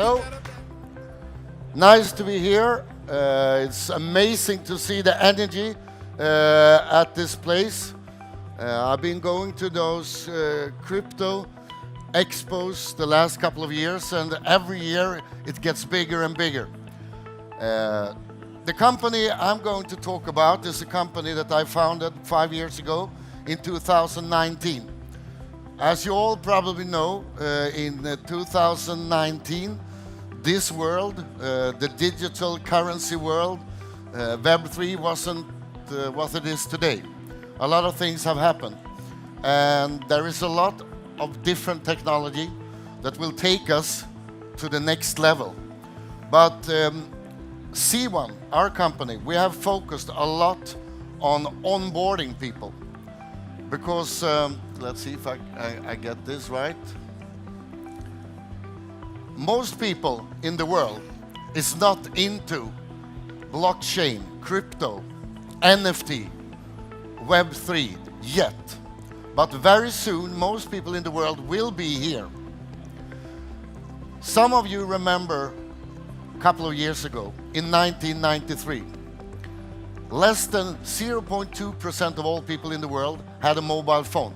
Hello. Nice to be here. It's amazing to see the energy at this place. I've been going to those crypto expos the last couple of years, and every year it gets bigger and bigger. The company I'm going to talk about is a company that I founded 5 years ago in 2019. As you all probably know, in 2019, this world, the digital currency world, Web3 wasn't what it is today. A lot of things have happened, and there is a lot of different technology that will take us to the next level. But C1, our company, we have focused a lot on onboarding people because, let's see if I get this right. Most people in the world is not into blockchain, crypto, NFT, Web3 yet. But very soon, most people in the world will be here. Some of you remember a couple of years ago, in 1993, less than 0.2% of all people in the world had a mobile phone.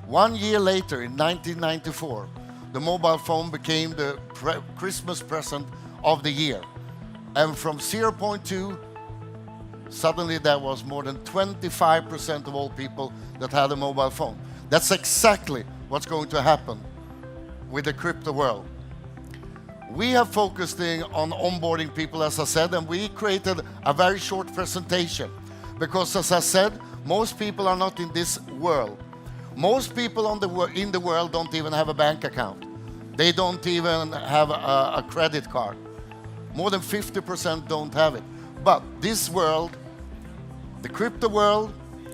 1 year later, in 1994, the mobile phone became the Christmas present of the year. And from 0.2, suddenly there was more than 25% of all people that had a mobile phone. That's exactly what's going to happen with the crypto world. We have focused on onboarding people, as I said, and we created a very short presentation because, as I said, most people are not in this world. Most people in the world don't even have a bank account. They don't even have a credit card. More than 50% don't have it. But this world, the crypto world,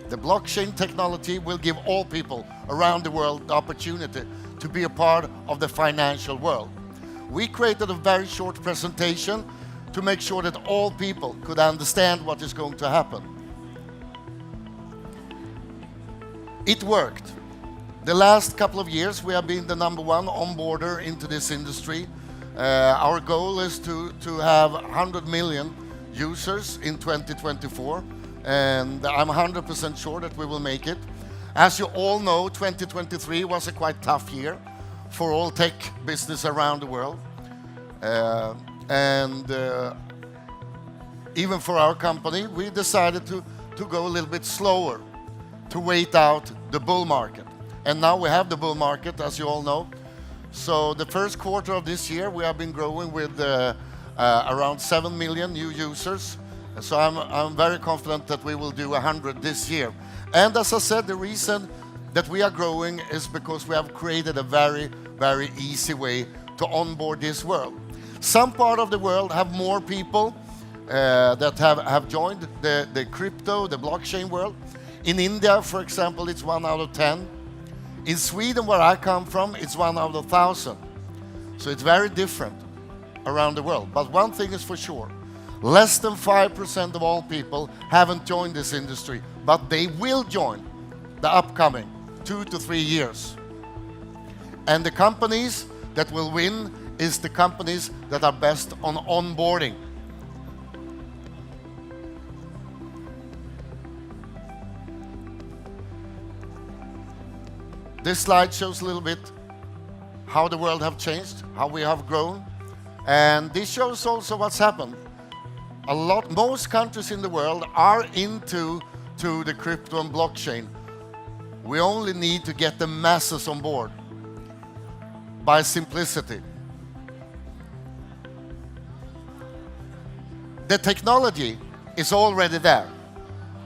the blockchain technology will give all people around the world the opportunity to be a part of the financial world. We created a very short presentation to make sure that all people could understand what is going to happen. It worked. The last couple of years we have been the #1 onboarder into this industry. Our goal is to have 100 million users in 2024, and I'm 100% sure that we will make it. As you all know, 2023 was a quite tough year for all tech business around the world. Even for our company, we decided to go a little bit slower, to wait out the bull market. And now we have the bull market, as you all know. So the first quarter of this year, we have been growing with around 7 million new users. So I'm very confident that we will do 100 this year. And as I said, the reason that we are growing is because we have created a very, very easy way to onboard this world. Some part of the world have more people that have joined the crypto, the blockchain world. In India, for example, it's 1 out of 10. In Sweden, where I come from, it's 1 out of 1,000. So it's very different around the world. But one thing is for sure, less than 5% of all people haven't joined this industry, but they will join the upcoming 2 to 3 years. And the companies that will win is the companies that are best on onboarding. This slide shows a little bit how the world have changed, how we have grown, and this shows also what's happened. Most countries in the world are into the crypto and blockchain. We only need to get the masses on board by simplicity. The technology is already there.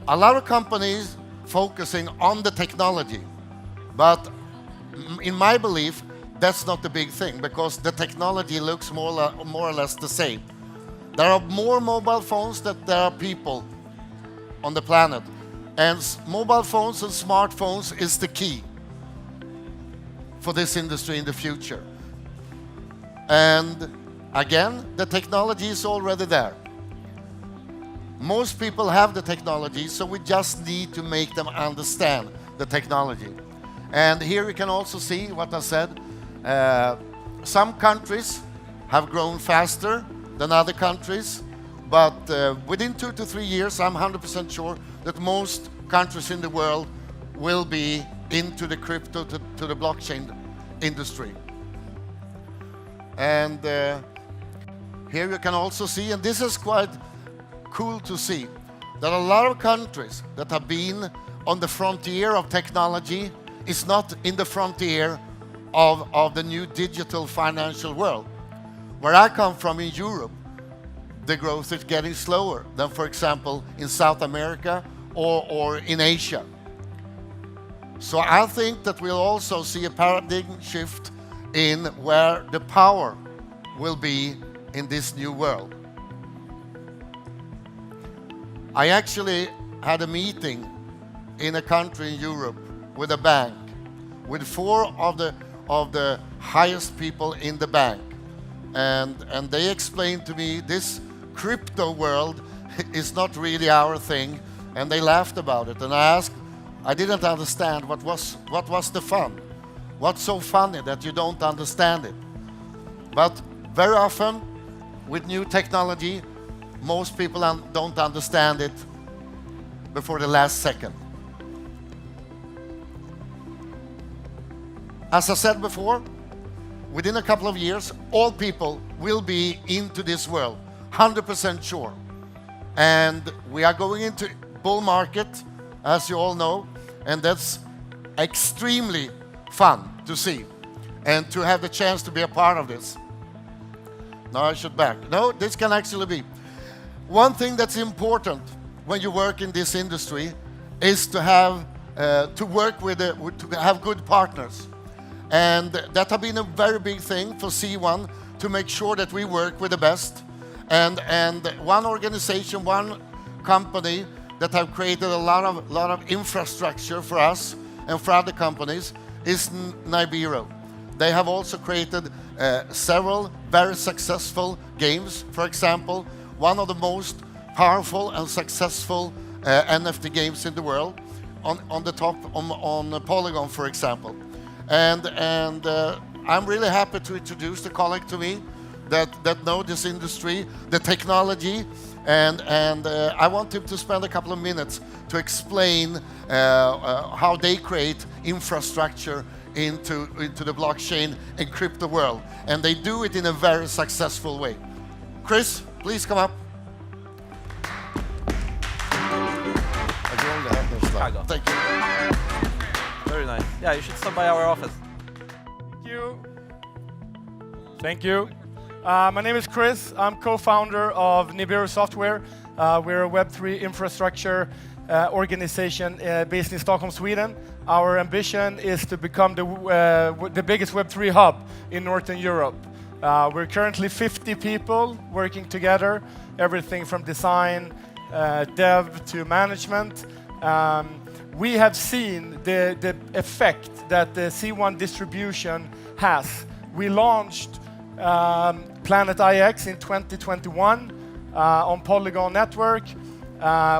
A lot of companies focusing on the technology, but in my belief, that's not the big thing because the technology looks more or less the same. There are more mobile phones than there are people on the planet. And mobile phones and smartphones is the key for this industry in the future. And again, the technology is already there. Most people have the technology, so we just need to make them understand the technology. And here you can also see what I said. Some countries have grown faster than other countries, but within 2 to 3 years, I'm 100% sure that most countries in the world will be into the crypto, to the blockchain industry. And here you can also see, and this is quite cool to see, that a lot of countries that have been on the frontier of technology is not in the frontier of the new digital financial world. Where I come from in Europe, the growth is getting slower than, for example, in South America or in Asia. So I think that we'll also see a paradigm shift in where the power will be in this new world. I actually had a meeting in a country in Europe with a bank, with 4 of the highest people in the bank. And they explained to me this crypto world is not really our thing, and they laughed about it. And I didn't understand what was the fun. What's so funny that you don't understand it? But very often, with new technology, most people don't understand it before the last second. As I said before, within a couple of years, all people will be into this world, 100% sure. And we are going into bull market, as you all know, and that's extremely fun to see and to have the chance to be a part of this. Now I should back. No, this can actually be. One thing that's important when you work in this industry is to have to have good partners. And that has been a very big thing for C1 to make sure that we work with the best. And one organization, one company that have created a lot of infrastructure for us and for other companies is Nibiru. They have also created several very successful games. For example, one of the most powerful and successful NFT games in the world on the top on Polygon, for example. And I'm really happy to introduce the colleague to me that know this industry, the technology, and I want him to spend a couple of minutes to explain how they create infrastructure into the blockchain and crypto world, and they do it in a very successful way. Chris, please come up. Thank you. Very nice. Yeah, you should stop by our office. Thank you. Thank you. My name is Chris. I'm co-founder of Nibiru Software. We're a Web3 infrastructure organization based in Stockholm, Sweden. Our ambition is to become the biggest Web3 hub in Northern Europe. We're currently 50 people working together, everything from design, dev to management. We have seen the effect that the C1 distribution has. We launched Planet IX in 2021 on Polygon Network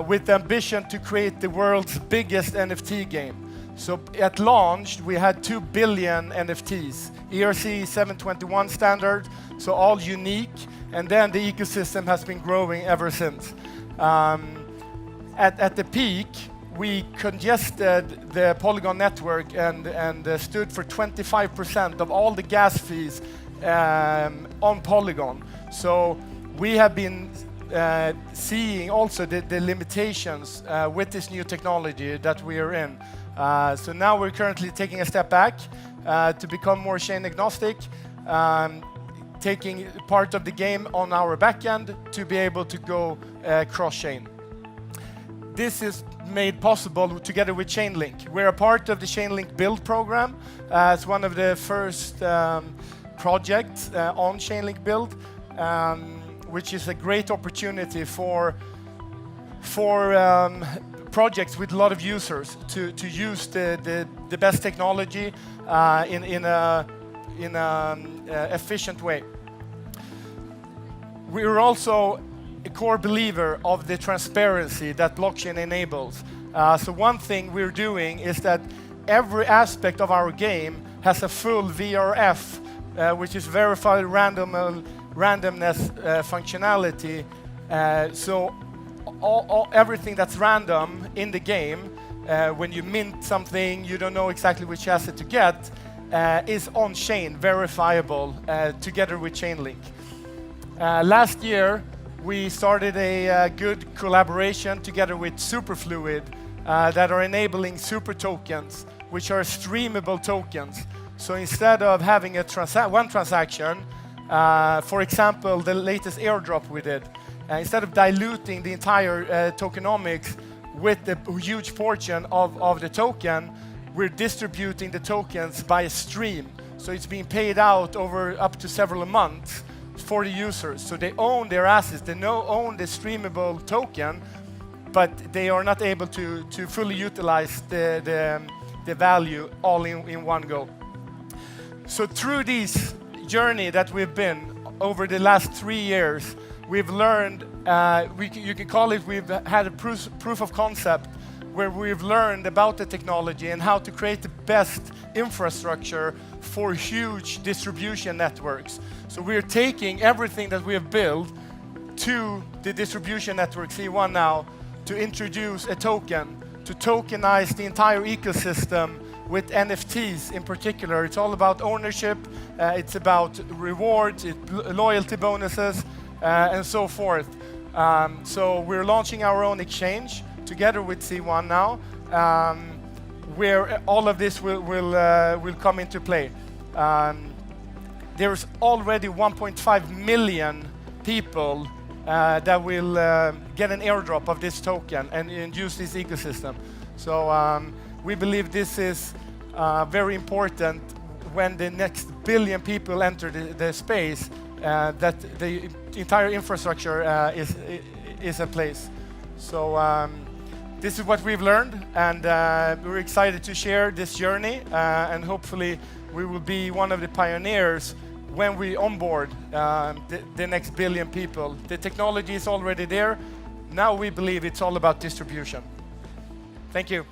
with the ambition to create the world's biggest NFT game. So at launch, we had 2 billion NFTs, ERC 721 standard, so all unique, and then the ecosystem has been growing ever since. At the peak, we congested the Polygon network and stood for 25% of all the gas fees on Polygon. So we have been seeing also the limitations with this new technology that we are in. So now we're currently taking a step back to become more chain agnostic, taking part of the game on our backend to be able to go cross-chain. This is made possible together with Chainlink. We're a part of the Chainlink build program. It's one of the first projects on Chainlink build, which is a great opportunity for projects with a lot of users to use the best technology in an efficient way. We're also a core believer of the transparency that blockchain enables. So one thing we're doing is that every aspect of our game has a full VRF, which is verified randomness functionality. So everything that's random in the game, when you mint something, you don't know exactly which asset to get, is on-chain, verifiable, together with Chainlink. Last year, we started a good collaboration together with Superfluid that are enabling super tokens, which are streamable tokens. So instead of having a one transaction, for example, the latest airdrop we did, instead of diluting the entire tokenomics with the huge portion of the token, we're distributing the tokens by a stream. So it's being paid out over up to several months for the users. So they own their assets, they own the streamable token, but they are not able to fully utilize the value all in one go. So through this journey that we've been over the last 3 years, we've learned, you can call it, we've had a proof of concept where we've learned about the technology and how to create the best infrastructure for huge distribution networks. So we're taking everything that we have built to the distribution network C1 now to introduce a token, to tokenize the entire ecosystem with NFTs in particular. It's all about ownership, it's about rewards, loyalty bonuses, and so forth. So we're launching our own exchange together with C1 now, where all of this will come into play. There's already 1.5 million people that will get an airdrop of this token and use this ecosystem. So we believe this is very important when the next billion people enter the space, that the entire infrastructure is in place. So this is what we've learned, and we're excited to share this journey, and hopefully we will be one of the pioneers when we onboard the next billion people. The technology is already there. Now we believe it's all about distribution. Thank you.